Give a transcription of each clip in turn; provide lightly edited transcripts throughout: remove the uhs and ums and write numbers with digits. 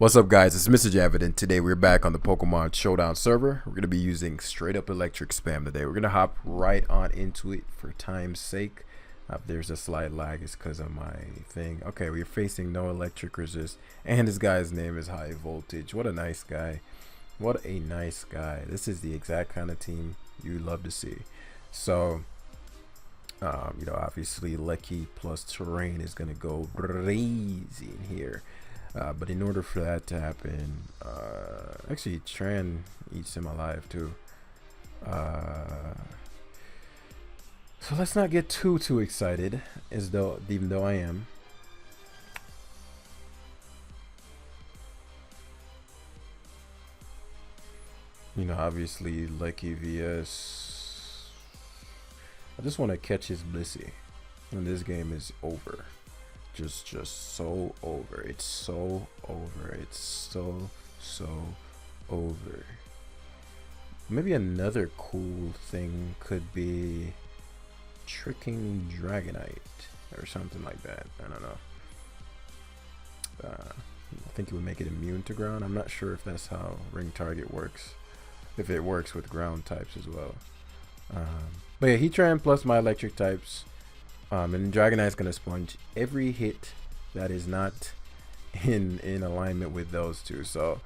What's up, guys? It's Mr. Javid, and today we're back on the Pokemon Showdown server. We're going to be using straight up electric spam today. We're going to hop right on into it for time's sake. If there's a slight lag, it's because of my thing. Okay, we're facing no electric resist, and this guy's name is High Voltage. What a nice guy. What a nice guy. This is the exact kind of team you love to see. So, obviously Lecky plus terrain is going to go crazy in here. But in order for that to happen, actually Tran eats him alive too. So let's not get too excited, even though I am. Obviously Lecky vs. I just want to catch his Blissey, and this game is over. Just so over. It's so over. It's so over. Maybe another cool thing could be tricking Dragonite or something like that. I don't know. I think it would make it immune to ground. I'm not sure if that's how Ring Target works. If it works with ground types as well. But yeah, Heatran plus my electric types. And Dragonite's gonna sponge every hit that is not in alignment with those two. So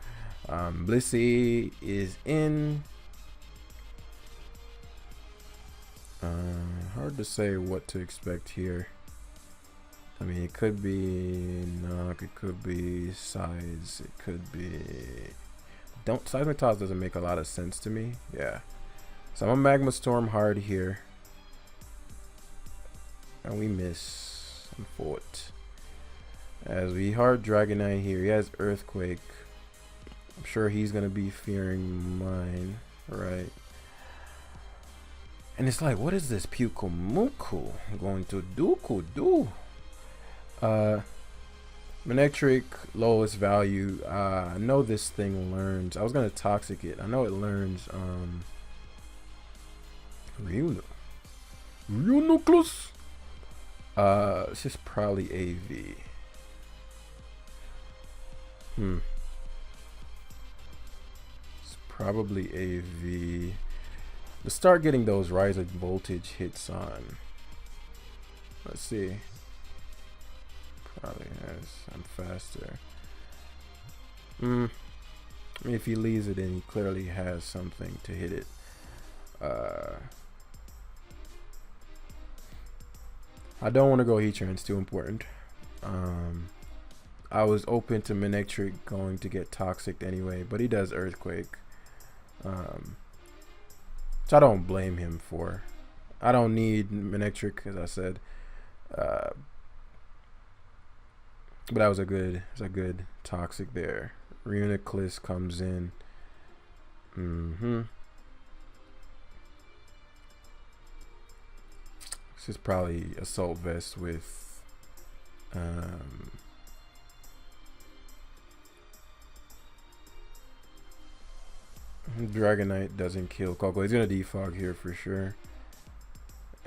Blissey is in. Hard to say what to expect here. I mean, it could be knock, it could be size, it could be Seismitoss doesn't make a lot of sense to me. Yeah. So I'm a Magma Storm hard here. And we miss on foot. As we hard Dragonite here. He has Earthquake. I'm sure he's gonna be fearing mine, right? And it's like, what is this Pukumuku going to do? Manectric, lowest value. I know this thing learns. I was gonna Toxic it. I know it learns Reuniclus. It's just probably AV. It's probably AV. Let's start getting those Rise of Voltage hits on. Let's see. Probably has. I'm faster. I mean, if he leaves it in, he clearly has something to hit it. I don't want to go Heatran, it's too important. I was open to Manectric going to get Toxic anyway, but he does Earthquake. So I don't blame him for. I don't need Manectric, as I said. But that was a good Toxic there. Reuniclus comes in. This is probably Assault Vest with Dragonite doesn't kill Coco. He's gonna defog here for sure.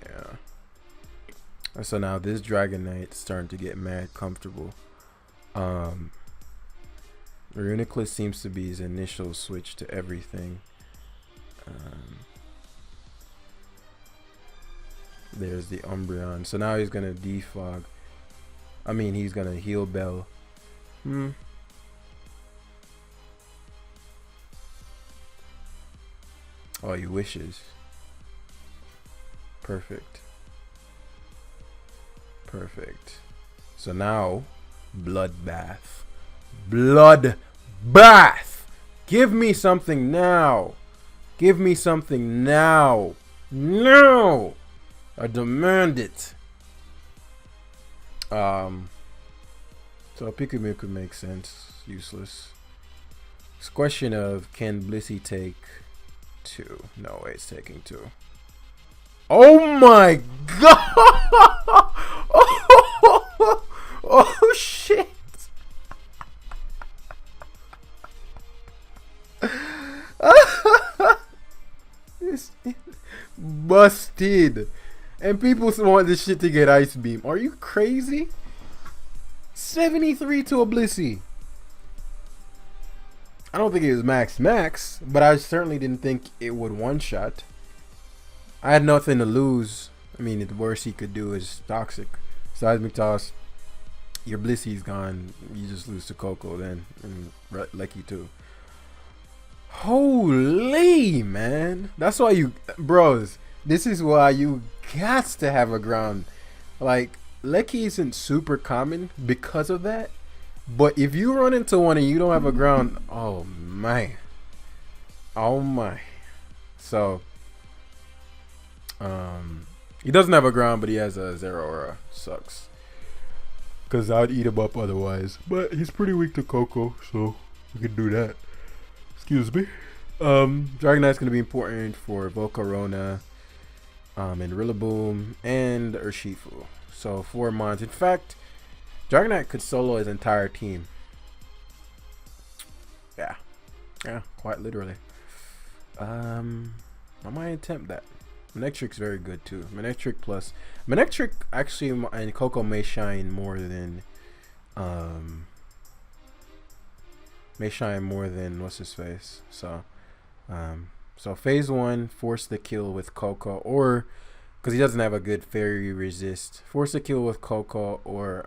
Yeah. So now this Dragonite's starting to get mad comfortable. Reuniclus seems to be his initial switch to everything. There's the Umbreon. So now he's gonna defog. I mean, he's gonna heal Bell. Oh, he wishes. Perfect. So now, Bloodbath. Give me something now. No. I demand it. So Pikumiku makes sense. Useless. It's a question of, can Blissey take 2? No way, it's taking 2. Oh my god! Oh shit! It's busted. And people want this shit to get Ice Beam. Are you crazy? 73 to a Blissey. I don't think it was max, but I certainly didn't think it would one shot. I had nothing to lose. I mean, the worst he could do is toxic. Seismic toss. Your Blissy's gone. You just lose to Coco then, and Lecky too. Holy man, that's why you, bros. This is why you got to have a ground. Like Lecky isn't super common because of that. But if you run into one and you don't have a ground, oh man, oh my. So, he doesn't have a ground, but he has a zero aura. Sucks. Cause I'd eat him up otherwise. But he's pretty weak to Coco, so we can do that. Excuse me. Dragonite's gonna be important for Volcarona, and Rillaboom and Urshifu. So 4 mons. In fact, Dragonite could solo his entire team. Yeah, quite literally. I might attempt that. Manectric's very good too. Manectric actually, and Coco may shine more than what's his face. So phase 1, force the kill with Coco, or because he doesn't have a good fairy resist, force the kill with Coco, or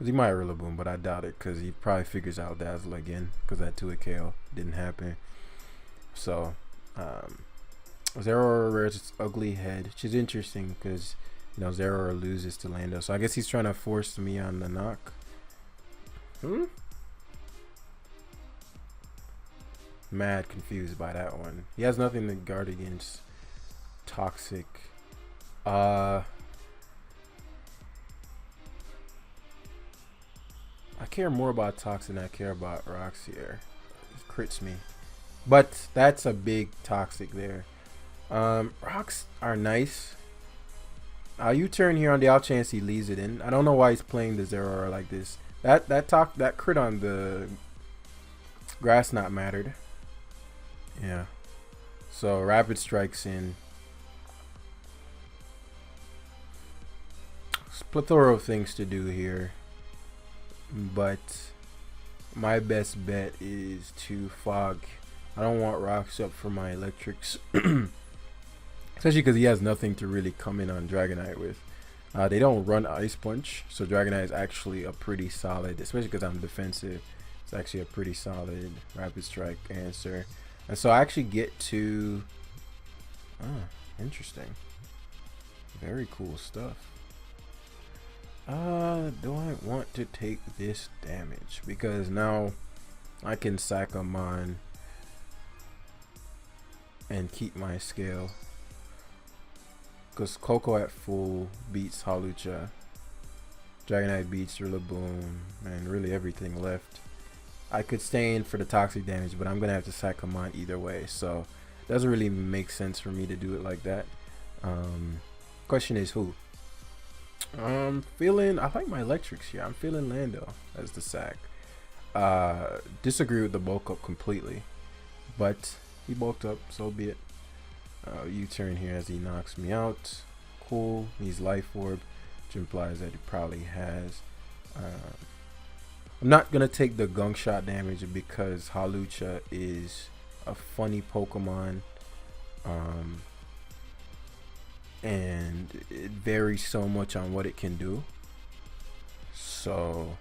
he might Rillaboom, but I doubt it because he probably figures out Dazzle again because that 2-hit KO didn't happen. So Zeraora rears its ugly head, which is interesting because Zeraora loses to Lando, so I guess he's trying to force me on the knock. Mad confused by that one. He has nothing to guard against toxic. I care more about toxic than I care about rocks here. It crits me, but that's a big toxic there. Rocks are nice. U-turn here on the off chance he leaves it in. I don't know why he's playing the Zeraora like this. That crit on the grass knot mattered. Yeah. So rapid strikes in. Plethora of things to do here, but my best bet is to fog. I don't want rocks up for my electrics, especially because he has nothing to really come in on Dragonite with. They don't run Ice Punch, so Dragonite is actually a pretty solid, especially because I'm defensive. It's actually a pretty solid rapid strike answer, and so I actually get to. Interesting. Very cool stuff. Do I want to take this damage? Because now I can sack a mon and keep my scale. Because Coco at full beats Hawlucha. Dragonite beats Rillaboom. And really everything left. I could stay in for the toxic damage, but I'm going to have to sack a mon either way. So it doesn't really make sense for me to do it like that. Question is who? I like my electrics here. I'm feeling Lando as the sack. Disagree with the bulk up completely, but he bulked up, so be it. U-turn here as he knocks me out. Cool. He's Life Orb, which implies that he probably has. I'm not gonna take the gunk shot damage because Hawlucha is a funny Pokemon. And it varies so much on what it can do. So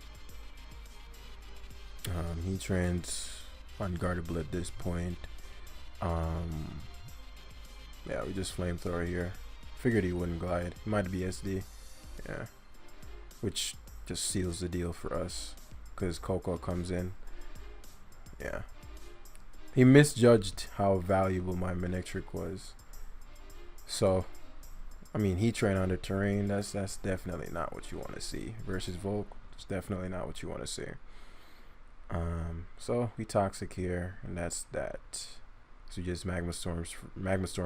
he trans unguardable at this point. Yeah, we just flamethrower here. Figured he wouldn't glide. He might be SD. Yeah, which just seals the deal for us because Coco comes in. Yeah, he misjudged how valuable my Manectric was. So I mean, Heatran under terrain, that's definitely not what you want to see. Versus Volk, it's definitely not what you want to see. So we toxic here, and that's that. So just Magma Storm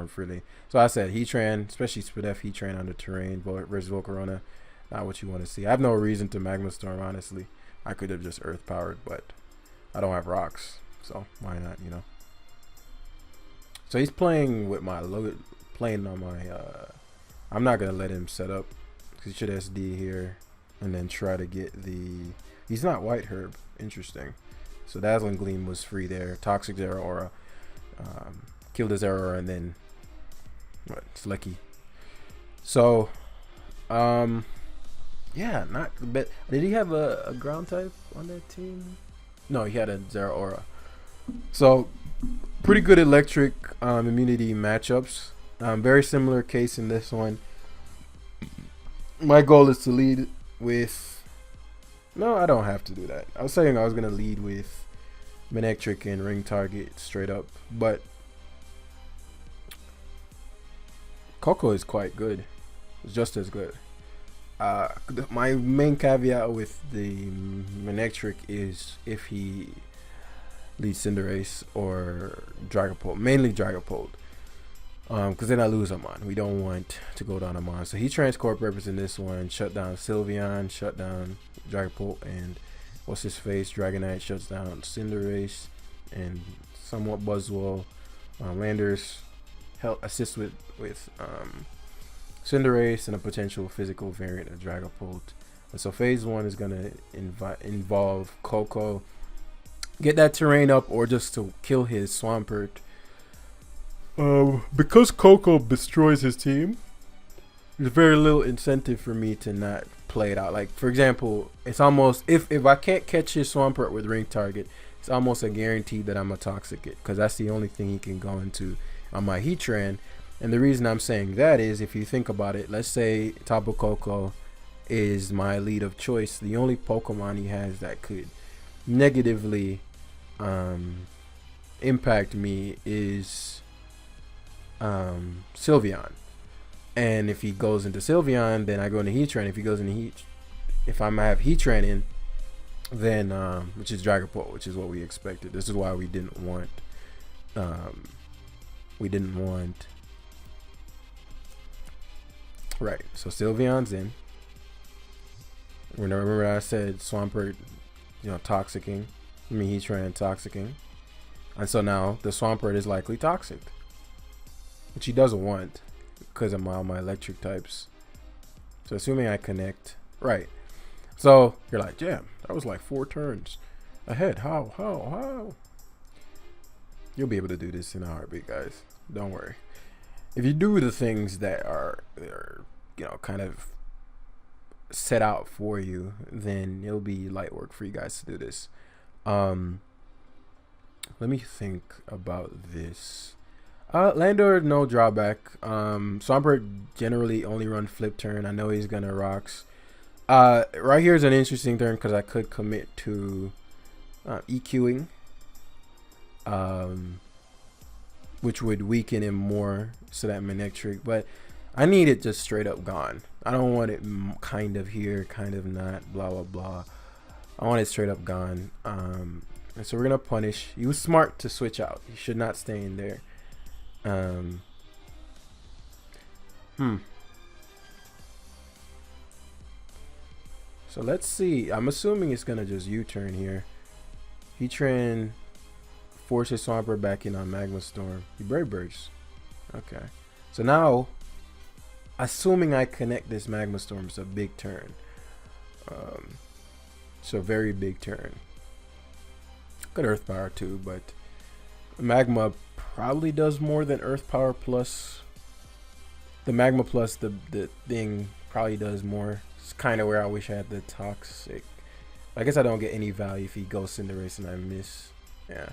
freely. So I said Heatran, especially Spadef Heatran under terrain versus Volcarona, not what you want to see. I have no reason to Magma Storm, honestly. I could have just Earth powered, but I don't have rocks, so why not, So he's playing with my playing on my I'm not gonna let him set up because he should SD here and then try to get the. He's not White Herb. Interesting. So Dazzling Gleam was free there. Toxic Zero Aura. Killed his Aura and then what? Slicky. So, yeah, not but did he have a ground type on that team? No, he had a Zero Aura. So pretty good electric immunity matchups. Very similar case in this one. My goal is to lead with. No, I don't have to do that. I was saying I was gonna lead with Manectric and Ring Target straight up, but Coco is quite good. It's just as good. My main caveat with the Manectric is if he leads Cinderace or Dragapult, mainly Dragapult, because then I lose Amon. We don't want to go down Amon. So he Transcorp Purpose in this one, shut down Sylveon, shut down Dragapult, and what's his face? Dragonite shuts down Cinderace and somewhat Buzzwole. Landers help assist with Cinderace and a potential physical variant of Dragapult. And so phase 1 is gonna involve Coco. Get that terrain up or just to kill his Swampert. Because Coco destroys his team, there's very little incentive for me to not play it out. Like, for example, it's almost, if I can't catch his Swampert with Ring Target, it's almost a guarantee that I'm a Toxic it, because that's the only thing he can go into on my Heatran. And the reason I'm saying that is, if you think about it, let's say Tapu Koko is my lead of choice. The only Pokemon he has that could negatively impact me is Sylveon. And if he goes into Sylveon, then I go into Heatran. If he goes into if I have Heatran in, then which is Dragapult, which is what we expected. This is why we didn't want right. So Sylveon's in. Remember I said Swampert, toxicking. Heatran toxicking. And so now the Swampert is likely toxic, which he doesn't want because of all my electric types. So assuming I connect, right. So you're like, damn, that was like 4 turns ahead. How? You'll be able to do this in a heartbeat, guys. Don't worry. If you do the things that are kind of set out for you, then it'll be light work for you guys to do this. Let me think about this. Landor, no drawback. Swampert generally only run flip turn. I know he's gonna rocks. Right here is an interesting turn because I could commit to EQing, which would weaken him more, so that Manectric. But I need it just straight up gone. I don't want it kind of here, kind of not, blah blah blah. I want it straight up gone. And so we're gonna punish. He was smart to switch out. He should not stay in there. So let's see. I'm assuming it's gonna just U-turn here. Heatran forces Swampert back in on Magma Storm. He Brave Birds. Okay. So now, assuming I connect this Magma Storm, it's a big turn. So very big turn. Good Earth Power too, but Magma probably does more than Earth Power plus. The Magma plus the thing probably does more. It's kind of where I wish I had the Toxic. I guess I don't get any value if he goes Cinderace and I miss. Yeah.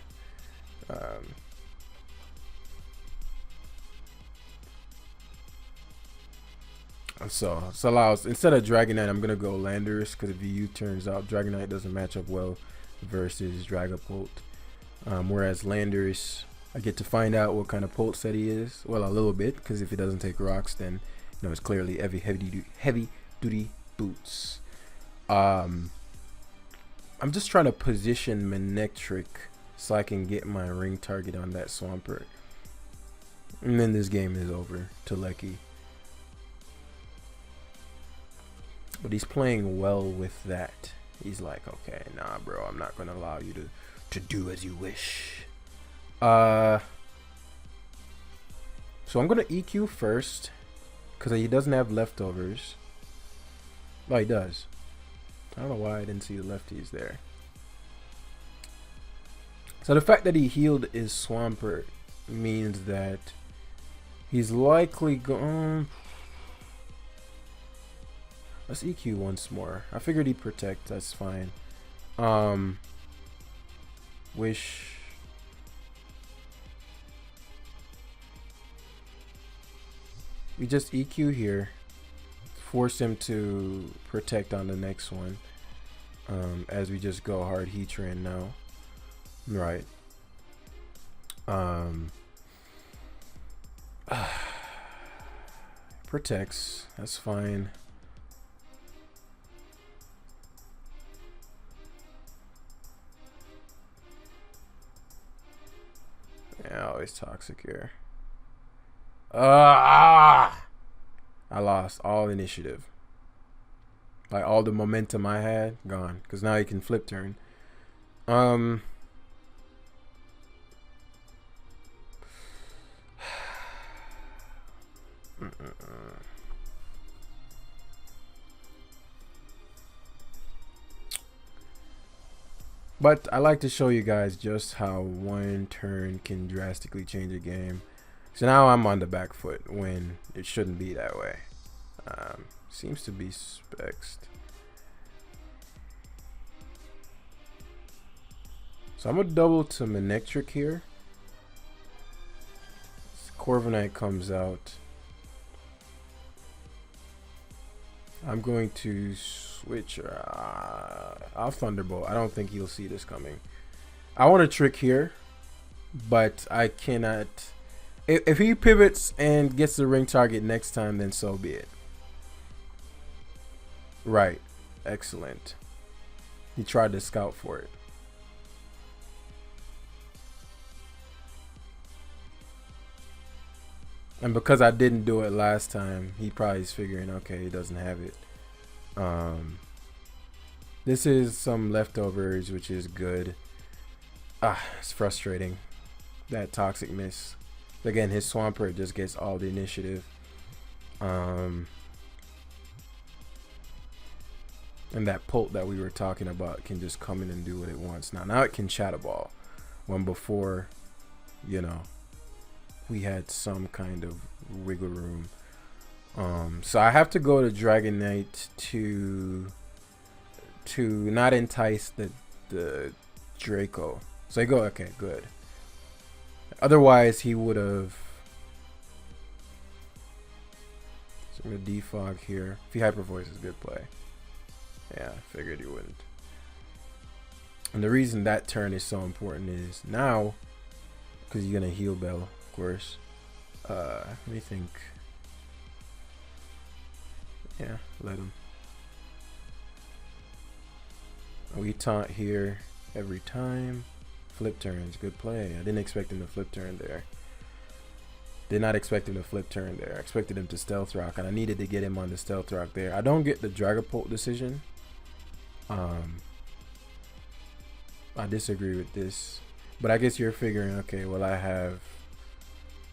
So allows, instead of Dragonite, I'm gonna go Landorus, because if you turns out Dragonite doesn't match up well versus Dragapult. Whereas Landorus, I get to find out what kind of Pult set he is. Well, a little bit, because if he doesn't take rocks, then it's clearly heavy duty boots. I'm just trying to position Manectric so I can get my ring target on that Swampert, and then this game is over to Lecky. But he's playing well with that. He's like, okay, nah, bro, I'm not gonna allow you to do as you wish. So I'm gonna EQ first, because he doesn't have leftovers. Well, he does. I don't know why I didn't see the lefties there. So the fact that he healed his Swampert means that he's likely going. Let's EQ once more. I figured he'd protect. That's fine. Wish. We just EQ here. Force him to protect on the next one. As we just go hard Heatran now. Right. Protects. That's fine. Yeah, always toxic here. I lost all initiative. Like all the momentum I had, gone. Because now he can flip turn. But I like to show you guys just how one turn can drastically change a game. So now I'm on the back foot when it shouldn't be that way. Seems to be spexed. So I'm gonna double to Manectric here. Corviknight comes out. I'm going to switch. I'll Thunderbolt. I don't think he'll see this coming. I want to trick here, but I cannot. If he pivots and gets the ring target next time, then so be it. Right. Excellent. He tried to scout for it. And because I didn't do it last time, he probably is figuring, okay, he doesn't have it. This is some leftovers, which is good. It's frustrating. That toxic miss. Again, his Swampert just gets all the initiative. And that Pult that we were talking about can just come in and do what it wants. Now it can Shadow Ball. When before, you know, we had some kind of wiggle room. So I have to go to Dragonite to not entice the Draco. So I go, okay, good. Otherwise he would have. So I'm gonna defog here. If he Hyper Voice is good play. Yeah, figured he wouldn't. And the reason that turn is so important is now, because you're gonna heal Bell, of course. Let me think. Yeah, let him. We taunt here every time. Flip turns, good play. I didn't expect him to flip turn there. Did not expect him to flip turn there. I expected him to Stealth Rock, and I needed to get him on the Stealth Rock there. I don't get the Dragapult decision. I disagree with this. But I guess you're figuring, okay, well I have,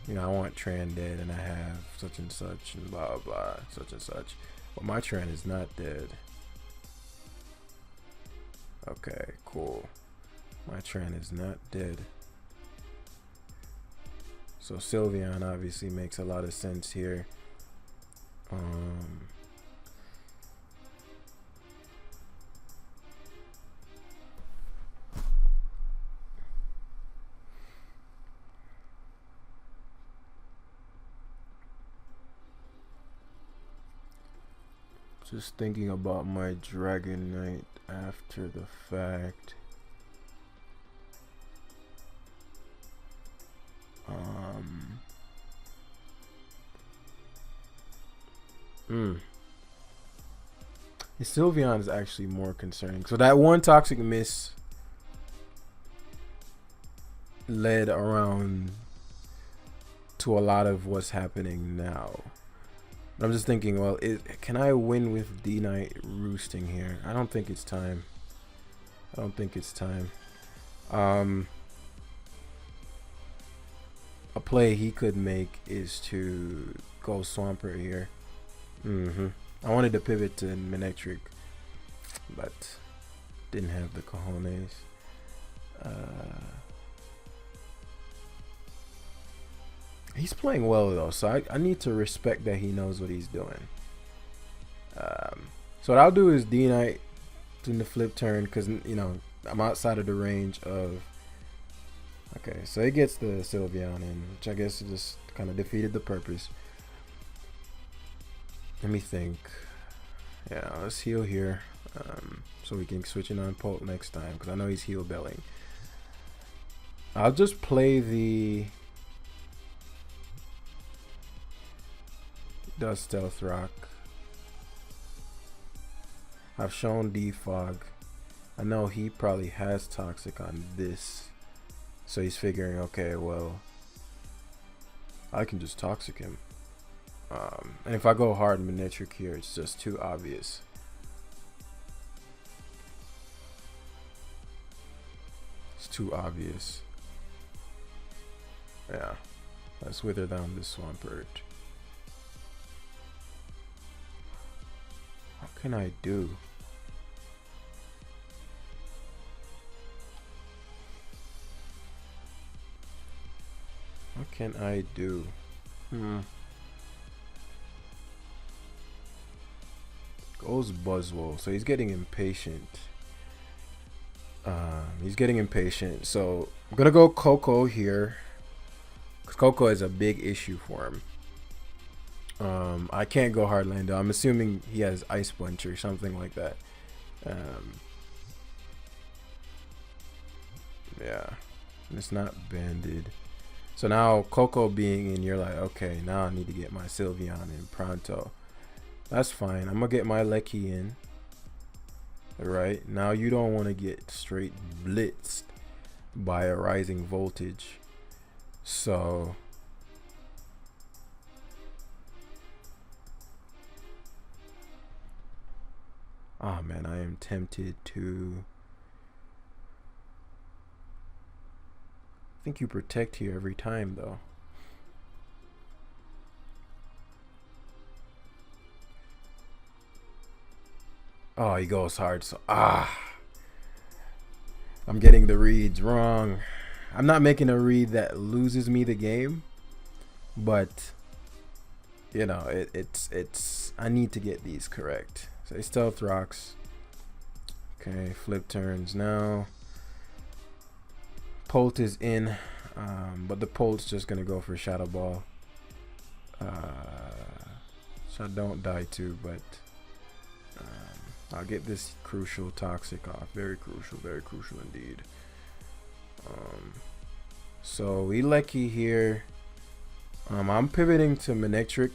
you know, I want Tran dead, and I have such and such, and blah, blah, such and such. But my Tran is not dead. Okay, cool. My Tran is not dead. So Sylveon obviously makes a lot of sense here. Just thinking about my Dragonite after the fact. The Sylveon is actually more concerning. So that one toxic miss led around to a lot of what's happening now. I'm just thinking, well, can I win with D-Knight roosting here? I don't think it's time. I don't think it's time. A play he could make is to go Swampert here. I wanted to pivot to Manectric, but didn't have the cojones. He's playing well though, so I need to respect that he knows what he's doing. So what I'll do is D-Knight in the flip turn, because you know I'm outside of the range of. Okay, so he gets the Sylveon in, which I guess just kind of defeated the purpose. Let me think. Yeah, let's heal here, so we can switch in on Polt next time, because I know he's heal belling. I'll just play the Stealth Rock. I've shown Defog. I know he probably has Toxic on this. So he's figuring, okay, well, I can just Toxic him. And if I go hard Manectric here, it's just too obvious. It's too obvious. Yeah. Let's wither down this Swampert. What can I do? What can I do? Goes Buzzwole. So he's getting impatient. So I'm gonna go Coco here, because Coco is a big issue for him. I can't go Hardlander. I'm assuming he has Ice Punch or something like that. Yeah, and it's not banded. So now Coco being in, you're like, okay, now I need to get my Sylveon in pronto. That's fine. I'm gonna get my Lecky in. Alright, now you don't want to get straight blitzed by a rising voltage. So oh man, I am tempted to. I think you protect here every time though. Oh, he goes hard, so I'm getting the reads wrong. I'm not making a read that loses me the game, but you know, it's I need to get these correct. So he Stealth Rocks. Okay, flip turns now. Polt is in, but the Polt's just gonna go for Shadow Ball. So I don't die too, but I'll get this crucial Toxic off. Very crucial indeed. So we Lecky here. I'm pivoting to Manectric.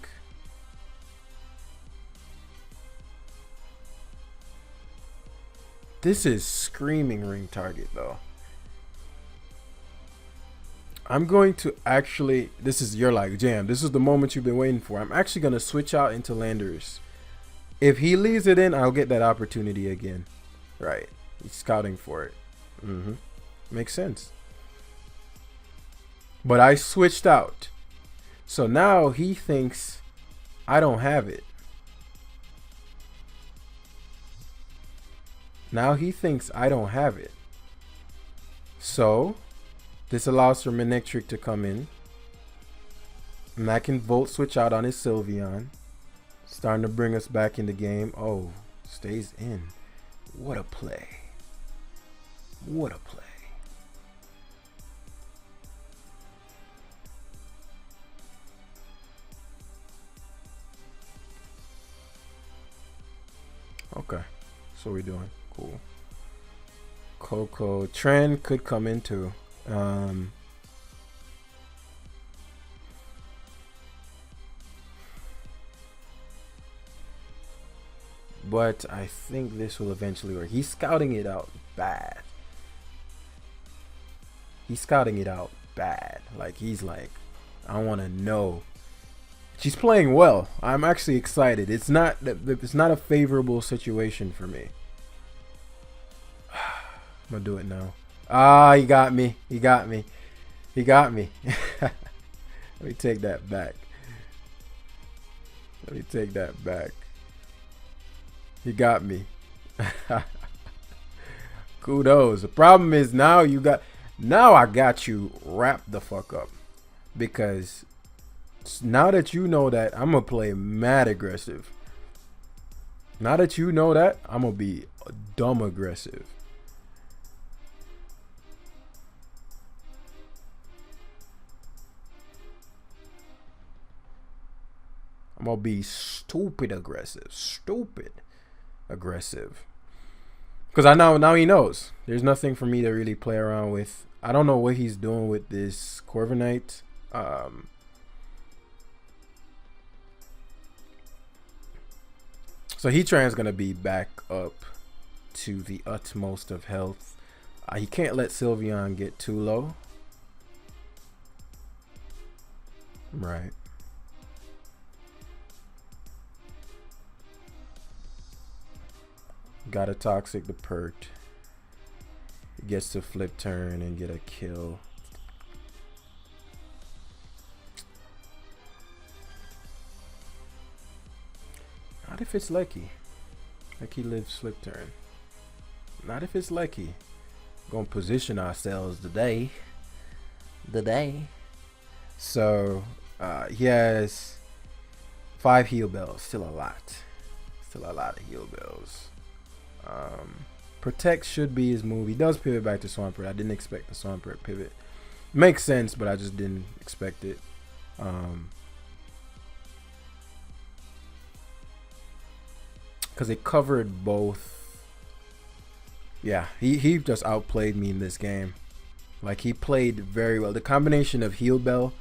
This is screaming ring target though. I'm going to actually, this is, you're like, Jam, this is the moment you've been waiting for. I'm actually going to switch out into Landorus. If he leaves it in, I'll get that opportunity again. Right. He's scouting for it. Makes sense. But I switched out. So now he thinks I don't have it. Now he thinks I don't have it. So this allows for Manectric to come in. And I can Volt Switch out on his Sylveon. Starting to bring us back in the game. Oh, stays in. What a play. What a play. Okay. So we're doing. Cool. Coco. Trend could come into. But I think this will eventually work. He's scouting it out bad. He's scouting it out bad. Like, he's like, I want to know. She's playing well. I'm actually excited. It's not a favorable situation for me. I'm gonna do it now. Ah, he got me. He got me. He got me. Let me take that back. Let me take that back. He got me. Kudos. The problem is now I got you wrapped the fuck up, because Now that you know that, I'm gonna play mad aggressive. Now that you know that, I'm gonna be dumb aggressive. I'm gonna be stupid aggressive. Stupid aggressive. Because I know now he knows. There's nothing for me to really play around with. I don't know what he's doing with this Corviknight. So Heatran's gonna be back up to the utmost of health. He can't let Sylveon get too low. Right. Got a Toxic the Pert. He gets to flip turn and get a kill. Not if it's Lecky. Lecky lives flip turn. Not if it's Lecky. Gonna position ourselves today. So he has 5 heal bells. Still a lot. Still a lot of heal bells. Protect should be his move. He does pivot back to Swampert. I didn't expect the Swampert pivot. Makes sense, but I just didn't expect it. Because it covered both. Yeah, he just outplayed me in this game. Like, he played very well. The combination of heal bell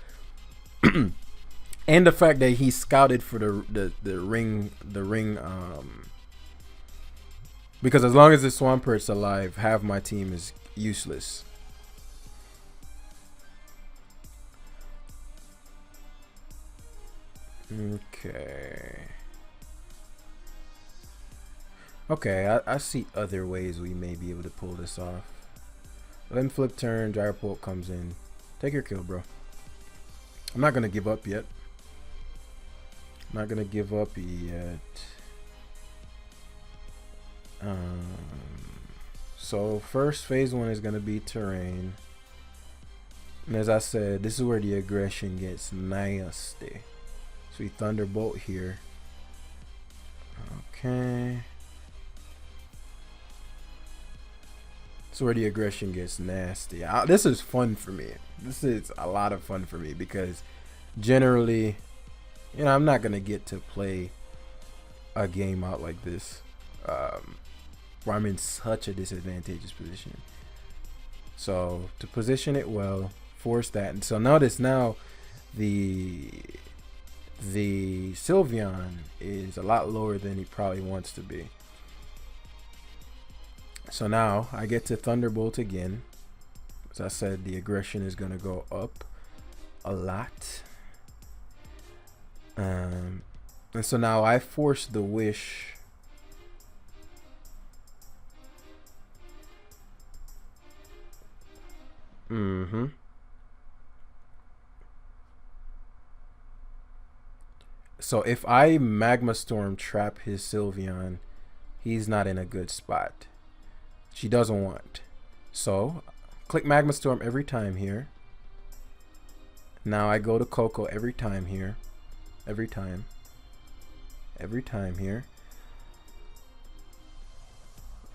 and the fact that he scouted for the ring because as long as the Swampert's alive, half my team is useless. Okay, I see other ways we may be able to pull this off. Then flip turn, Dragapult comes in. Take your kill, bro. I'm not gonna give up yet. So first phase 1 is gonna be terrain. And as I said, this is where the aggression gets nasty. So we Thunderbolt here. Okay. This is where the aggression gets nasty. This is fun for me. This is a lot of fun for me because generally, you know, I'm not gonna get to play a game out like this where I'm in such a disadvantageous position. So to position it well, force that. And so notice now the Sylveon is a lot lower than he probably wants to be. So now I get to Thunderbolt again. As I said, the aggression is going to go up a lot. And so now I force the wish. So if I Magma Storm trap his Sylveon, he's not in a good spot. She doesn't want. So click Magma Storm every time here. Now I go to Coco every time here. Every time here.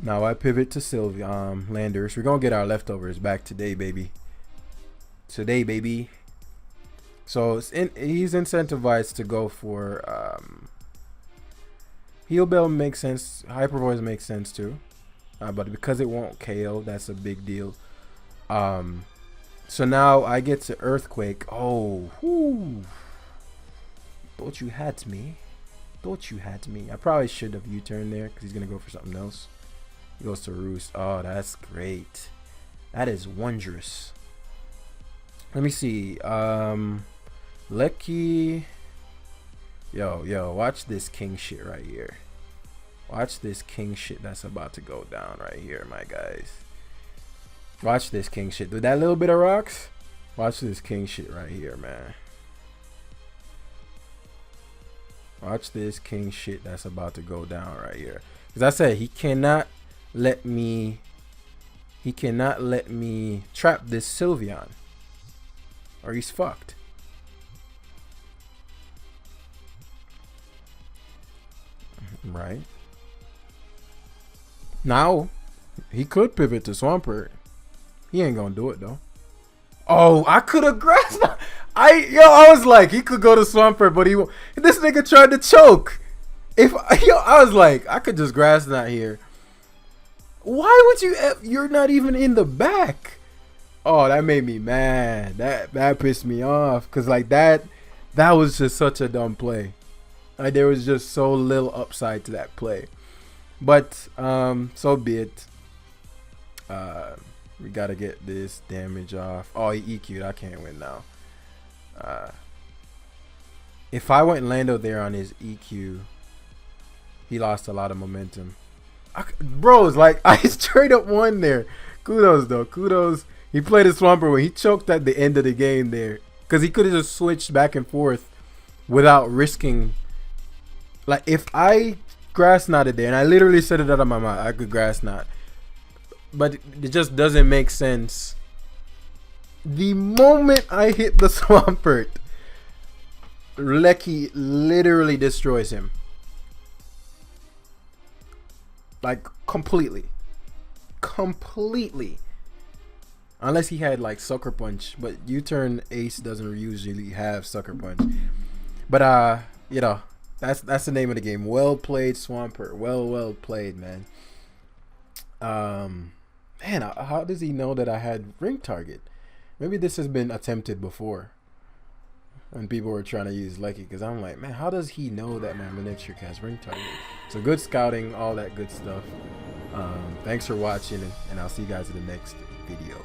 Now I pivot to Landers. We're gonna get our leftovers back today, baby. So he's incentivized to go for Heal Bell makes sense. Hyper Voice makes sense too. But because it won't KO, that's a big deal. So now I get to Earthquake. Oh, whoo. Thought you had me. I probably should have U-turned there because he's going to go for something else. He goes to Roost. Oh, that's great. That is wondrous. Let me see. Lecky. Yo, watch this king shit right here. Watch this king shit that's about to go down right here, my guys. Watch this king shit. With that little bit of rocks, watch this king shit right here, man. Watch this king shit that's about to go down right here. Because I said he cannot let me trap this Sylveon, or he's fucked. Right. Now, he could pivot to Swampert. He ain't gonna do it though. Oh, I could have grasped. I was like, he could go to Swampert, but this nigga tried to choke. I was like, I could just grass knot here. Why would you? You're not even in the back. Oh, that made me mad. That pissed me off. Cause like that was just such a dumb play. Like there was just so little upside to that play. But so be it. We gotta get this damage off. Oh, he EQ'd. I can't win now. If I went Lando there on his EQ, he lost a lot of momentum. Bros, like I straight up won there. Kudos though. Kudos. He played a Swampert when he choked at the end of the game there. Because he could have just switched back and forth without risking. Like if I grass knotted there, and I literally said it out of my mouth, I could grass knot. But it just doesn't make sense. The moment I hit the Swampert, Lecky literally destroys him. Like completely. Completely. Unless he had like Sucker Punch. But U-turn Ace doesn't usually have Sucker Punch. But you know, that's the name of the game. Well played, Swampert. Well played, man. Man, how does he know that I had ring target? Maybe this has been attempted before. When people were trying to use Lecky. Because I'm like, man, how does he know that my Manectric has ring target? So good scouting, all that good stuff. Thanks for watching. And I'll see you guys in the next video.